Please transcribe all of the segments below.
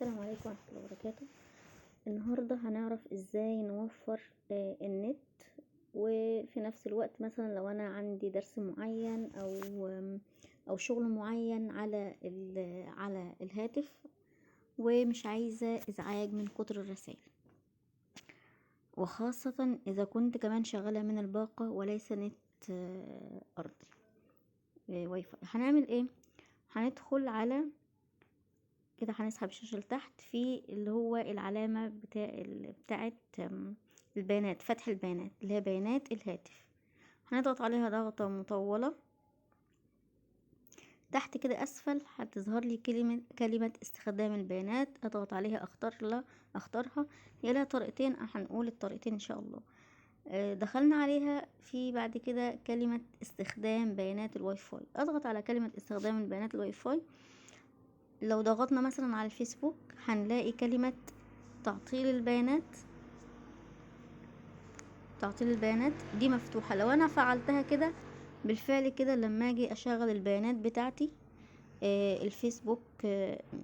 السلام عليكم ورحمة الله وبركاته. النهاردة هنعرف ازاي نوفر النت، وفي نفس الوقت مثلا لو انا عندي درس معين او شغل معين على الهاتف، ومش عايزة ازعاج من كتر الرسائل، وخاصة اذا كنت كمان شغالة من الباقة وليس نت ارضي واي فاي. هنعمل ايه؟ هندخل على كده، هنسحب الشاشة لتحت في اللي هو العلامة بتاعت البيانات، فتح البيانات اللي هي بيانات الهاتف. هنضغط عليها ضغطة مطولة. تحت كده اسفل هتظهر لي كلمة استخدام البيانات، اضغط عليها اختارها. هي لها طريقتين، هنقول الطريقتين ان شاء الله. دخلنا عليها في بعد كده كلمة استخدام بيانات الواي فاي، اضغط على كلمة استخدام البيانات الواي فاي. لو ضغطنا مثلا على الفيسبوك هنلاقي كلمة تعطيل البيانات دي مفتوحة. لو انا فعلتها كده بالفعل كده، لما اجي اشغل البيانات بتاعتي الفيسبوك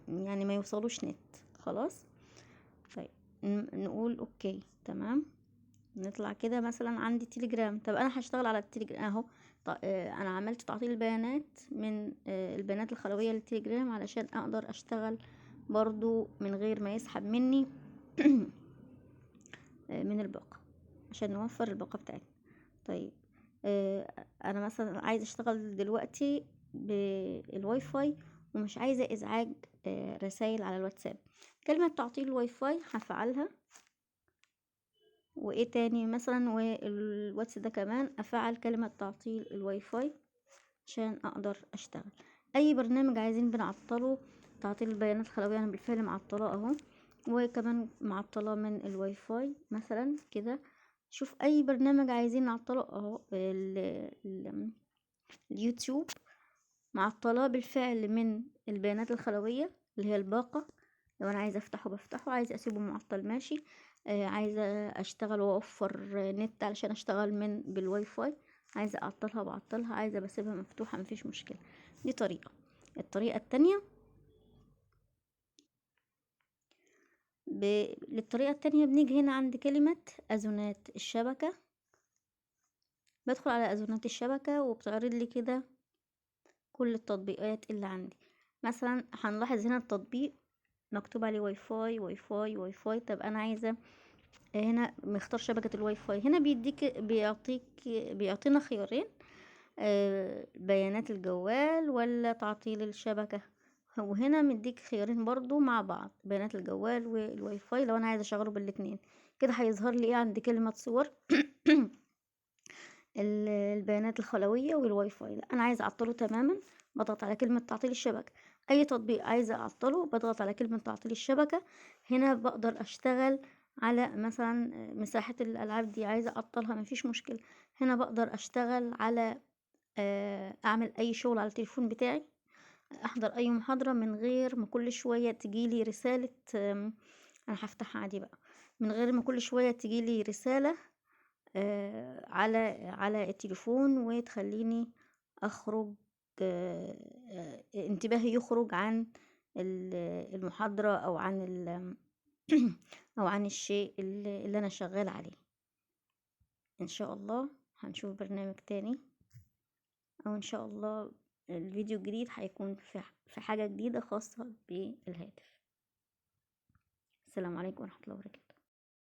يعني ما يوصلوش نت خلاص. طيب نقول اوكي تمام. نطلع كده مثلا عندي تليجرام. طب انا هشتغل على التليجرام اهو. انا عملت تعطيل البيانات من البيانات الخلوية للتليجرام علشان اقدر اشتغل برضو من غير ما يسحب مني من الباقة، عشان نوفر الباقة بتاعتنا. طيب انا مثلا عايزة اشتغل دلوقتي بالواي فاي ومش عايزة ازعاج رسائل على الواتساب. كلمة تعطيل الواي فاي هفعلها. وايه تاني مثلا؟ والواتس ده كمان افعل كلمة تعطيل الواي فاي عشان اقدر اشتغل. اي برنامج عايزين بنعطله، تعطيل البيانات الخلوية انا بالفعل معطلاه اهو، وكمان معطلاه من الواي فاي مثلا كده. شوف اي برنامج عايزين نعطله اهو. اليوتيوب معطلاه بالفعل من البيانات الخلوية اللي هي الباقة. لو انا عايزه افتحه بفتحه، عايزه اسيبه معطل ماشي. عايزه اشتغل واوفر نت علشان اشتغل بالواي فاي، عايزه اعطلها بعطلها، عايزه بسيبها مفتوحه مفيش مشكله. دي طريقه. الطريقه التانية للطريقه التانية بنيجي هنا عند كلمه اذونات الشبكه. بدخل على اذونات الشبكه وبتعرض لي كده كل التطبيقات اللي عندي. مثلا هنلاحظ هنا التطبيق مكتوب عليه واي فاي واي فاي واي فاي. طب انا عايزه هنا مختار شبكة الواي فاي. هنا بيعطينا خيارين، بيانات الجوال ولا تعطيل الشبكة. وهنا مديك خيارين برضو مع بعض، بيانات الجوال والواي فاي. لو انا عايزة اشغله بالاتنين كده هيظهر لي ايه عند كلمة صور البيانات الخلوية والواي فاي. لا انا عايزة اعطله تماما، بضغط على كلمة تعطيل الشبكة. اي تطبيق عايزة اعطله بضغط على كلمة تعطيل الشبكة. هنا بقدر اشتغل على مثلا مساحة الالعاب دي، عايزة اعطلها مفيش مشكلة. هنا بقدر اشتغل على اعمل اي شغل على التليفون بتاعي، احضر اي محاضرة من غير ما كل شوية تجيلي رسالة. انا هفتحها عادي بقى، من غير ما كل شوية تجيلي رسالة على التليفون وتخليني اخرج، انتباهي يخرج عن المحاضرة او عن او عن الشيء اللي انا شغال عليه. ان شاء الله هنشوف برنامج تاني، او ان شاء الله الفيديو الجديد هيكون في حاجة جديدة خاصة بالهاتف. السلام عليكم ورحمة الله وبركاته.